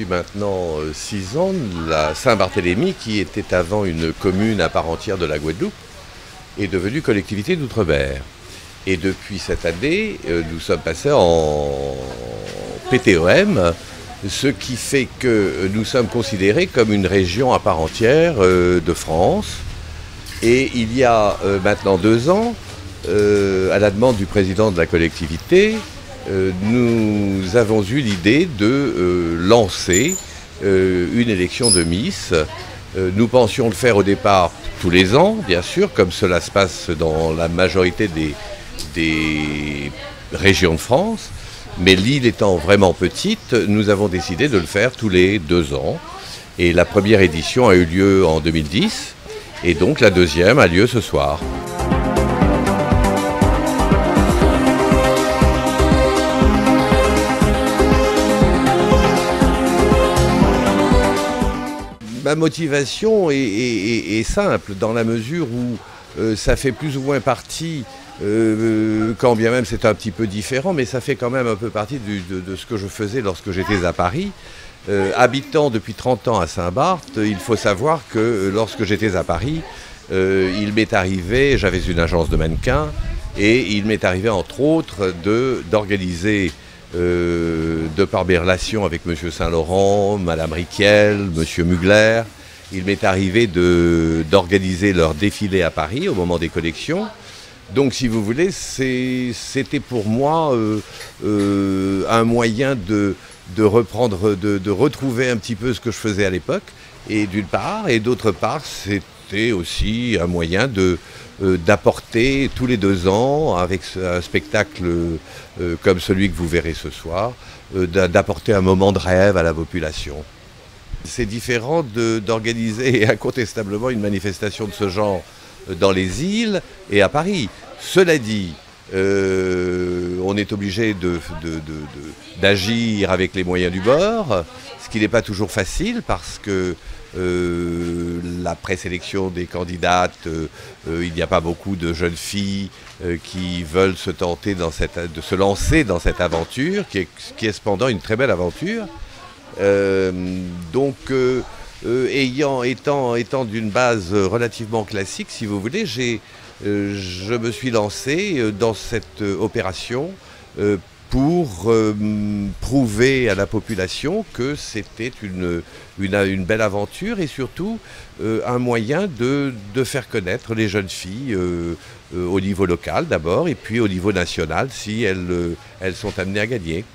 maintenant 6 ans, la Saint-Barthélemy, qui était avant une commune à part entière de la Guadeloupe, est devenue collectivité d'outre-mer. Et depuis cette année, nous sommes passés en PTOM, ce qui fait que nous sommes considérés comme une région à part entière de France. Et il y a maintenant 2 ans, à la demande du président de la collectivité, nous avons eu l'idée de lancer une élection de Miss. Nous pensions le faire au départ tous les ans, bien sûr, comme cela se passe dans la majorité des régions de France. Mais l'île étant vraiment petite, nous avons décidé de le faire tous les 2 ans. Et la première édition a eu lieu en 2010, et donc la deuxième a lieu ce soir. Ma motivation est simple, dans la mesure où ça fait plus ou moins partie, quand bien même c'est un petit peu différent, mais ça fait quand même un peu partie de ce que je faisais lorsque j'étais à Paris. Habitant depuis 30 ans à Saint-Barth, il faut savoir que lorsque j'étais à Paris, il m'est arrivé, j'avais une agence de mannequins, et il m'est arrivé entre autres d'organiser, de par mes relations avec M. Saint-Laurent, Mme Riquel, M. Mugler, il m'est arrivé d'organiser leur défilé à Paris au moment des collections. Donc si vous voulez, c'était pour moi un moyen de reprendre, de retrouver un petit peu ce que je faisais à l'époque, et d'une part, et d'autre part, c'était aussi un moyen d'apporter tous les 2 ans, avec un spectacle comme celui que vous verrez ce soir, d'apporter un moment de rêve à la population. C'est différent d'organiser incontestablement une manifestation de ce genre dans les îles et à Paris. Cela dit, on est obligé d'agir avec les moyens du bord, ce qui n'est pas toujours facile parce que la présélection des candidates, il n'y a pas beaucoup de jeunes filles qui veulent se tenter de se lancer dans cette aventure, qui est cependant une très belle aventure. Étant d'une base relativement classique, si vous voulez, je me suis lancé dans cette opération pour prouver à la population que c'était une belle aventure et surtout un moyen de faire connaître les jeunes filles au niveau local d'abord et puis au niveau national si elles sont amenées à gagner.